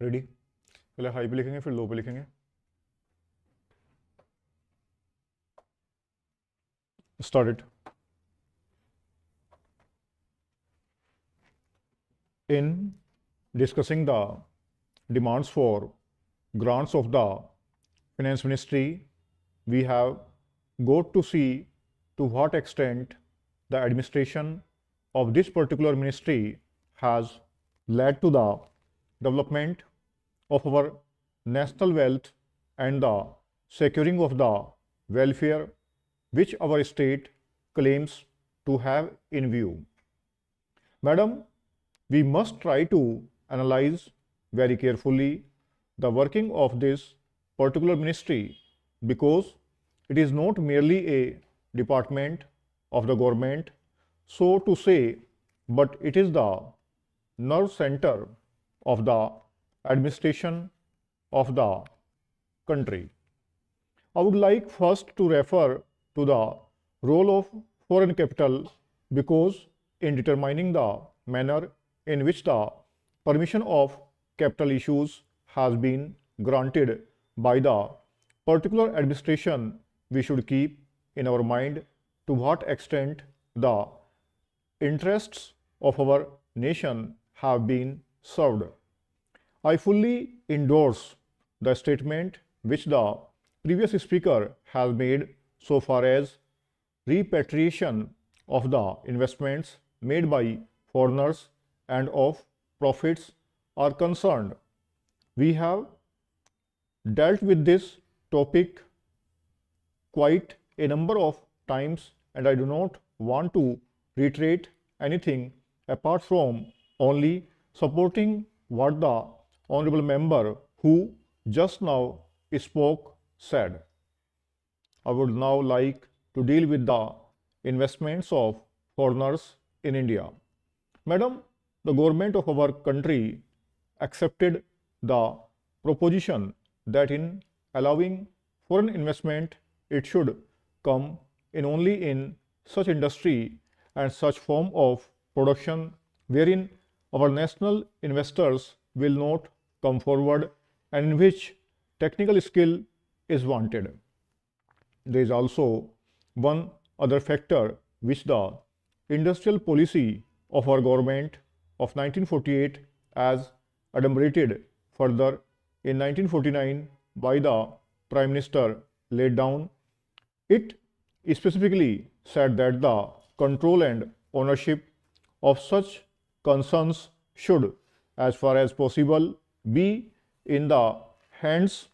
Ready? पहले high पे लिखेंगे फिर लो पे लिखेंगे. Start it. In discussing the demands for grants of the Finance Ministry, we have got to see to what extent the administration of this particular ministry has led to the development of our national wealth and the securing of the welfare which our state claims to have in view. Madam, we must try to analyze very carefully the working of this particular ministry because it is not merely a department of the government, so to say, but it is the nerve center of the administration of the country. I would like first to refer to the role of foreign capital because in determining the manner in which the permission of capital issues has been granted by the particular administration, we should keep in our mind to what extent the interests of our nation have been served. I fully endorse the statement which the previous speaker has made so far as repatriation of the investments made by foreigners and of profits are concerned. We have dealt with this topic quite a number of times, and I do not want to reiterate anything apart from only supporting what the honorable member who just now spoke said. I would now like to deal with the investments of foreigners in India. Madam, the government of our country accepted the proposition that in allowing foreign investment, it should come in only in such industry and such form of production wherein our national investors will not come forward and in which technical skill is wanted. There is also one other factor which the industrial policy of our government of 1948 as adumbrated further in 1949 by the Prime Minister laid down. It specifically said that the control and ownership of such concerns should, as far as possible, be in the hands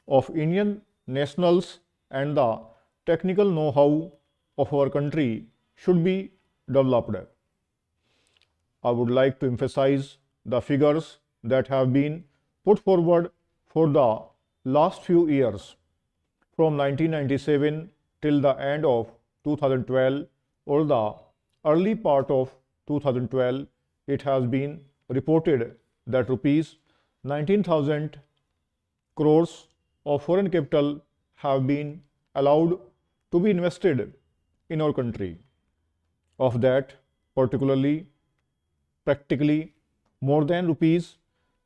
of Indian nationals and the technical know-how of our country should be developed. I would like to emphasize the figures that have been put forward for the last few years from 1997 till the end of 2012 or the early part of 2012. It has been reported that rupees 19,000 crores of foreign capital have been allowed to be invested in our country. Of that, particularly, practically more than rupees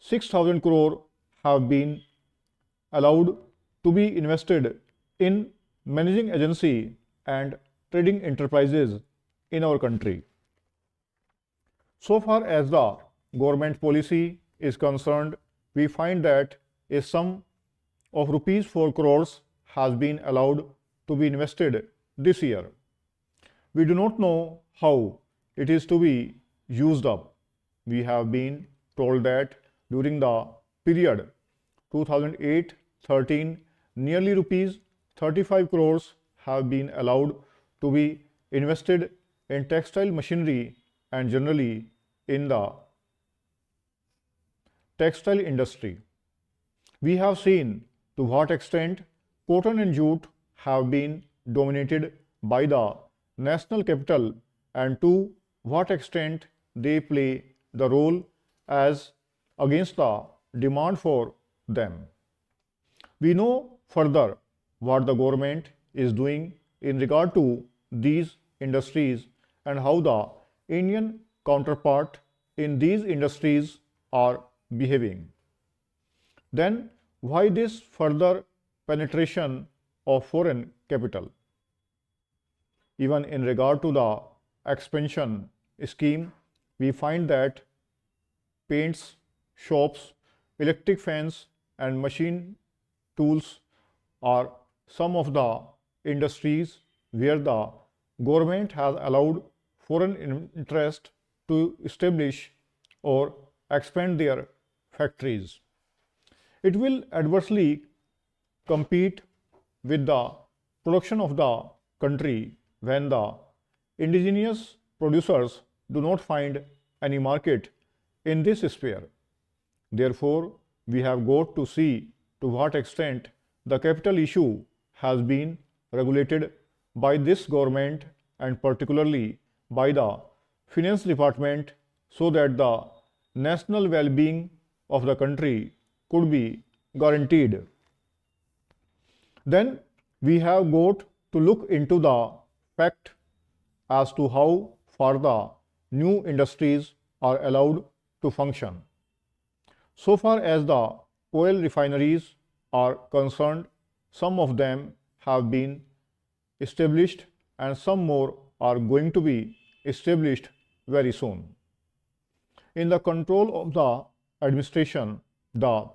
6,000 crore have been allowed to be invested in managing agency and trading enterprises in our country. So far as the government policy is concerned, we find that a sum of rupees 4 crores has been allowed to be invested this year. We do not know how it is to be used up. We have been told that during the period 2008-13, nearly rupees 35 crores have been allowed to be invested in textile machinery and generally in the textile industry. We have seen to what extent cotton and jute have been dominated by the national capital and to what extent they play the role as against the demand for them. We know further what the government is doing in regard to these industries and how the Indian counterpart in these industries are behaving. Then why this further penetration of foreign capital? Even in regard to the expansion scheme, we find that paints, shops, electric fans and machine tools are some of the industries where the government has allowed foreign interest to establish or expand their factories. It will adversely compete with the production of the country when the indigenous producers do not find any market in this sphere. Therefore, we have got to see to what extent the capital issue has been regulated by this government and particularly by the finance department so that the national well-being of the country could be guaranteed. Then we have got to look into the fact as to how far the new industries are allowed to function. So far as the oil refineries are concerned, some of them have been established and some more are going to be established very soon. In the control of the administration, the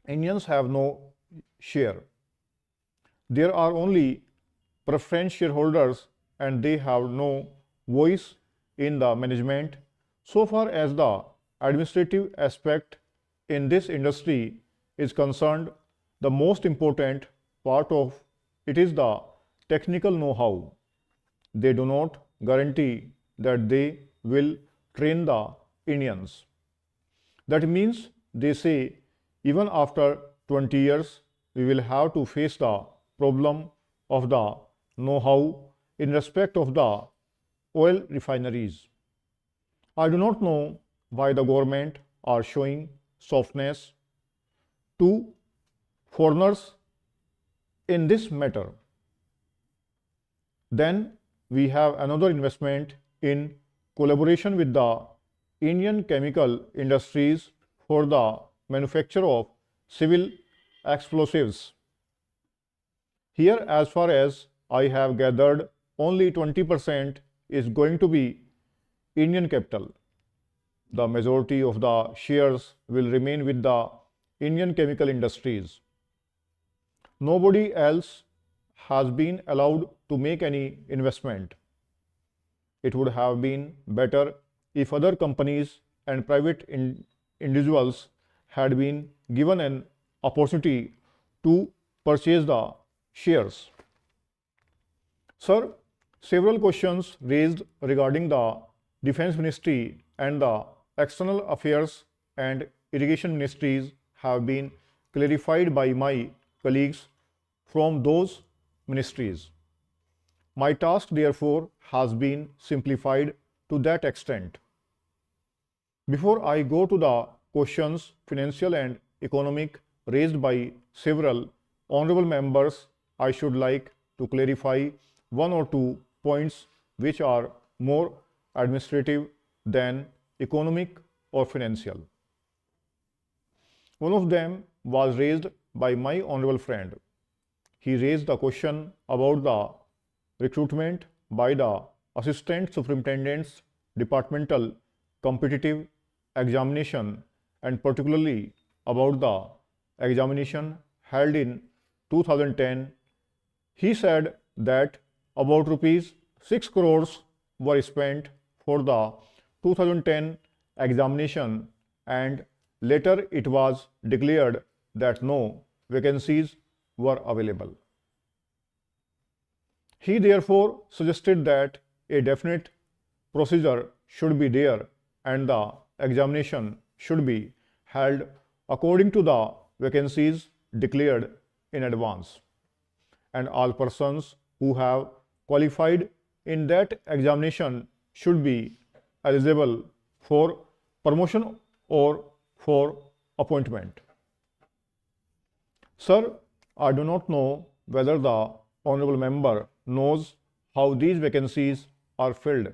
Indians have no share. There are only preference shareholders and they have no voice in the management. So far as the administrative aspect in this industry is concerned, the most important part of it is the technical know-how. They do not guarantee that they will train the Indians. That means they say even after 20 years we will have to face the problem of the know-how in respect of the oil refineries. I do not know why the government are showing softness to foreigners in this matter. Then we have another investment in collaboration with the Indian chemical industries for the manufacture of civil explosives. Here, as far as I have gathered, only 20% is going to be Indian capital. The majority of the shares will remain with the Indian chemical industries. Nobody else has been allowed to make any investment. It would have been better if other companies and private individuals had been given an opportunity to purchase the shares. Sir, several questions raised regarding the Defense Ministry and the External Affairs and Irrigation Ministries have been clarified by my colleagues from those ministries. My task, therefore, has been simplified to that extent. Before I go to the questions, financial and economic, raised by several honorable members, I should like to clarify one or two points which are more administrative than economic or financial. One of them was raised by my honorable friend. He raised the question about the recruitment by the Assistant Superintendent's Departmental Competitive Examination and particularly about the examination held in 2010. He said that about rupees 6 crores were spent for the 2010 examination and later it was declared that no vacancies were available. He therefore suggested that a definite procedure should be there and the examination should be held according to the vacancies declared in advance, and all persons who have qualified in that examination should be eligible for promotion or for appointment. Sir, I do not know whether the honorable member knows how these vacancies are filled.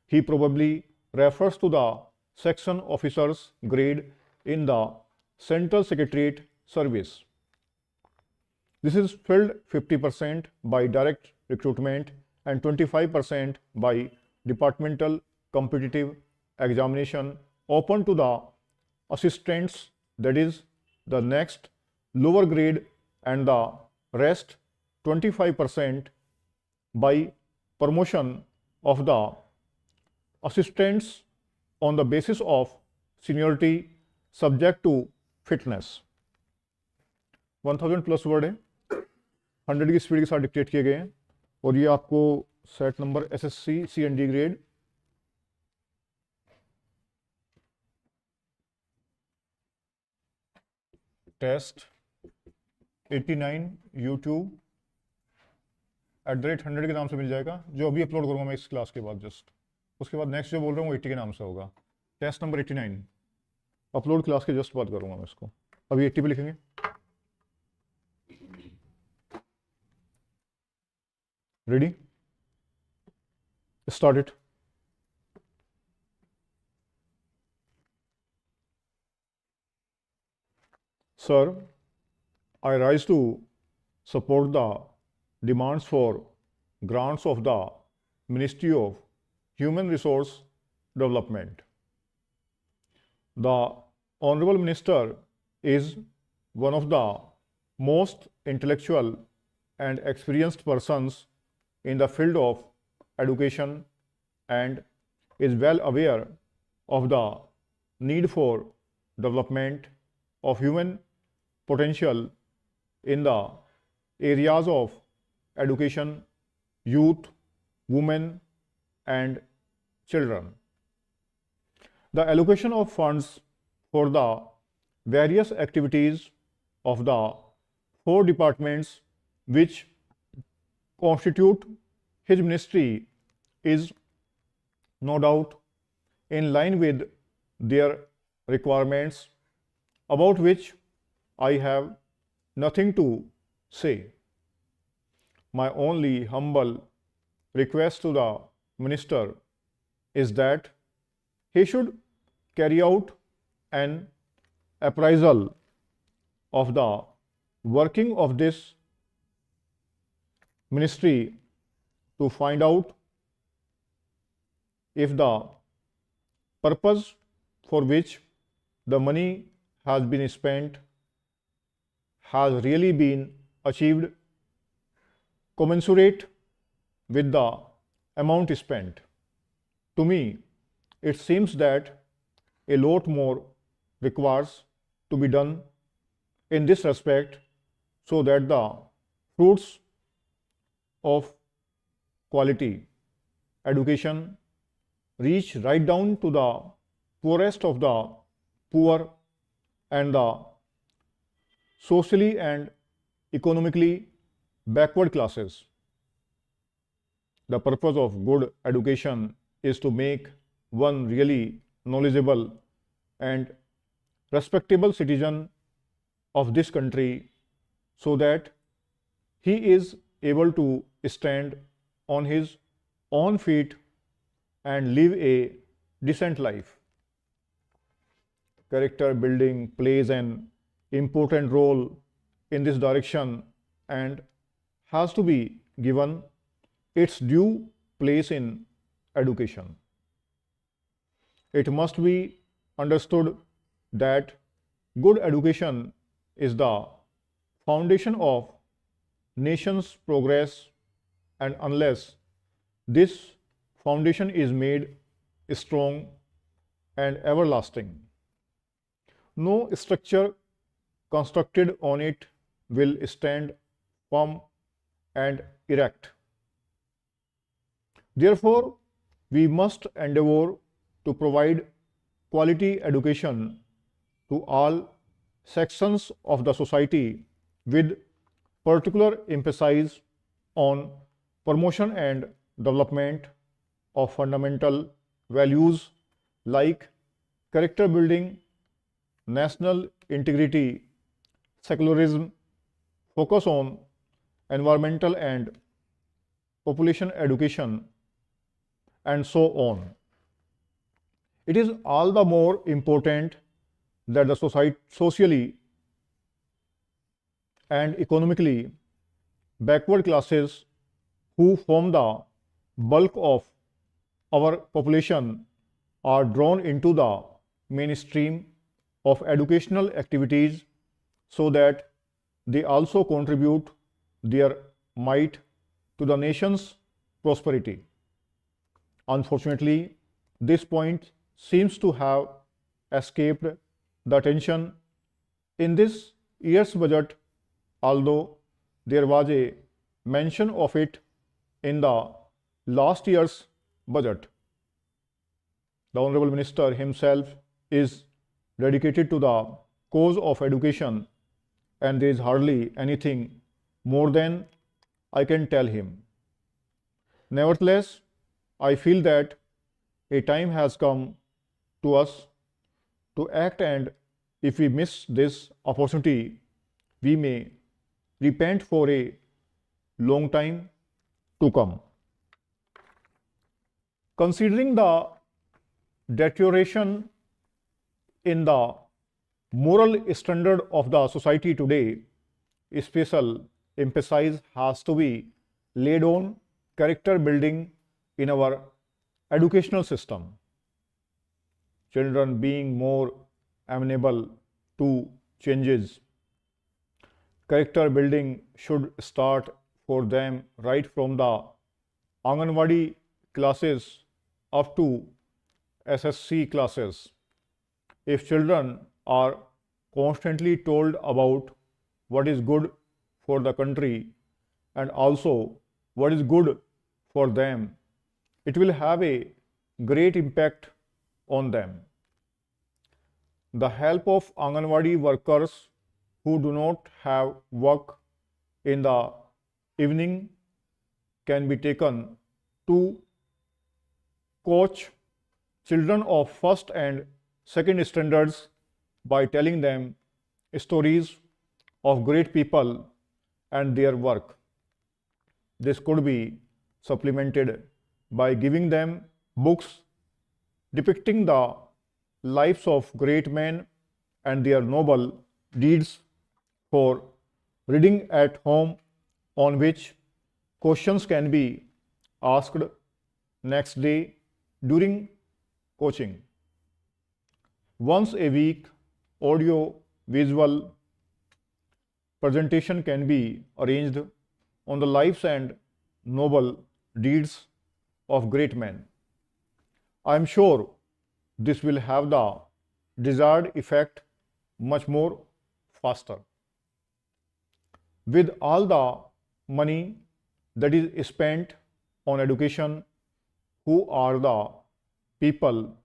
He probably refers to the section officers grade in the Central Secretariat Service. This is filled 50% by direct recruitment and 25% by departmental competitive examination open to the assistants, that is the next lower grade, and the rest 25% by promotion of the assistants on the basis of seniority subject to fitness. 1000 plus word है, 100 की speed के साथ dictate किए गए हैं और ये आपको set number SSC C&D grade test 89 YouTube @100 के नाम से मिल जाएगा, जो अभी अपलोड करूँगा मैं इस क्लास के बाद जस्ट। उसके बाद नेक्स्ट जो बोल रहा हूँ वो 80 के नाम से होगा, टेस्ट नंबर 89 अपलोड क्लास के जस्ट बाद करूँगा मैं इसको। अभी 80 पे लिखेंगे। Ready, start it. Sir, I rise to support the demands for grants of the Ministry of Human Resource Development. The Honorable Minister is one of the most intellectual and experienced persons in the field of education and is well aware of the need for development of human potential in the areas of education, youth, women, and children. The allocation of funds for the various activities of the 4 departments which constitute his ministry is no doubt in line with their requirements, about which I have nothing to say. My only humble request to the minister is that he should carry out an appraisal of the working of this ministry to find out if the purpose for which the money has been spent has really been achieved commensurate with the amount spent. To me, it seems that a lot more requires to be done in this respect so that the fruits of quality education reach right down to the poorest of the poor and the socially and economically backward classes. The purpose of good education is to make one really knowledgeable and respectable citizen of this country so that he is able to stand on his own feet and live a decent life. Character building plays an important role in this direction and has to be given its due place in education. It must be understood that good education is the foundation of nation's progress, and unless this foundation is made strong and everlasting, no structure constructed on it will stand firm and erect. Therefore, we must endeavor to provide quality education to all sections of the society with particular emphasis on promotion and development of fundamental values like character building, national integrity, secularism, focus on environmental and population education, and so on. It is all the more important that the socially and economically backward classes who form the bulk of our population are drawn into the mainstream of educational activities so that they also contribute their might to the nation's prosperity. Unfortunately, this point seems to have escaped the attention in this year's budget, although there was a mention of it in the last year's budget. The Honorable Minister himself is dedicated to the cause of education, and there is hardly anything more than I can tell him. Nevertheless, I feel that a time has come to us to act, and if we miss this opportunity, we may repent for a long time to come. Considering the deterioration in the moral standard of the society today, special emphasis has to be laid on character building in our educational system. Children being more amenable to changes. Character building should start for them right from the Anganwadi classes up to SSC classes. If children are constantly told about what is good for the country and also what is good for them, it will have a great impact on them. The help of Anganwadi workers who do not have work in the evening can be taken to coach children of first and second standards by telling them stories of great people and their work. This could be supplemented by giving them books depicting the lives of great men and their noble deeds for reading at home, on which questions can be asked next day during coaching. Once a week, audio visual presentation can be arranged on the lives and noble deeds of great men. I am sure this will have the desired effect much more faster. With all the money that is spent on education, who are the people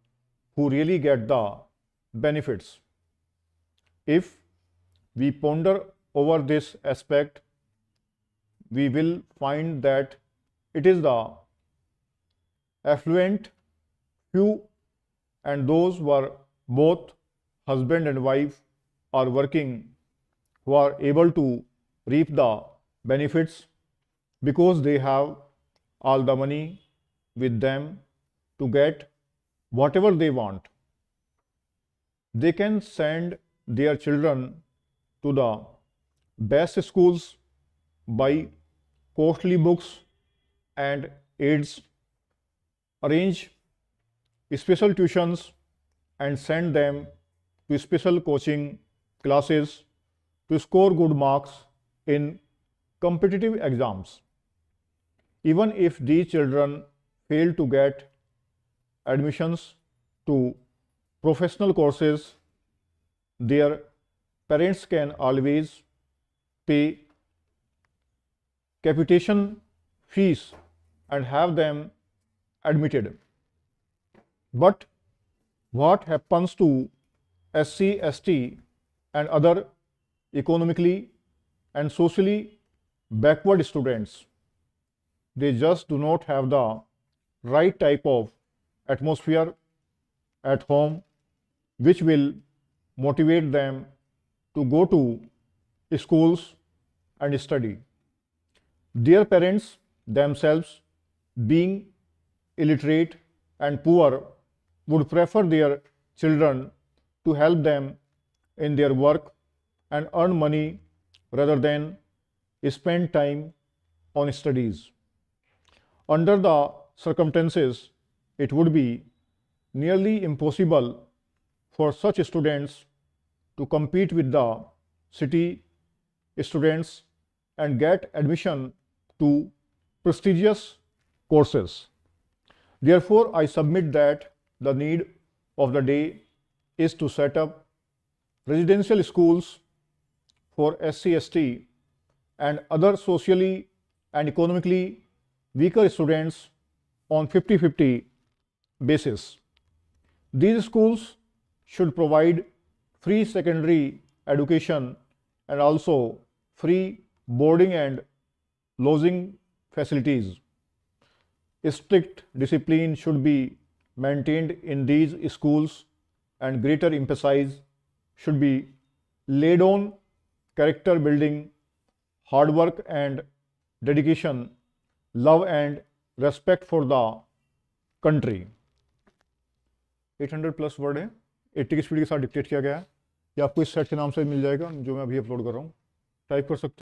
who really get the benefits? If we ponder over this aspect, we will find that it is the affluent few, and those who are both husband and wife are working, who are able to reap the benefits because they have all the money with them to get whatever they want. They can send their children to the best schools, buy costly books and aids, arrange special tuitions, and send them to special coaching classes to score good marks in competitive exams. Even if these children fail to get admissions to professional courses, their parents can always pay capitation fees and have them admitted. But what happens to SC, ST and other economically and socially backward students? They just do not have the right type of atmosphere at home which will motivate them to go to schools and study. Their parents themselves, being illiterate and poor, would prefer their children to help them in their work and earn money rather than spend time on studies. Under the circumstances, it would be nearly impossible for such students to compete with the city students and get admission to prestigious courses. Therefore, I submit that the need of the day is to set up residential schools for SC, ST and other socially and economically weaker students on 50-50 basis. These schools should provide free secondary education and also free boarding and lodging facilities. Strict discipline should be maintained in these schools and greater emphasis should be laid on character building, hard work and dedication, love and respect for the country. 800 plus word है, 80 की speed के साथ dictate किया गया है। ये आपको इस सेट के नाम से मिल जाएगा जो मैं अभी अपलोड कर रहा हूँ, टाइप कर सकते हैं।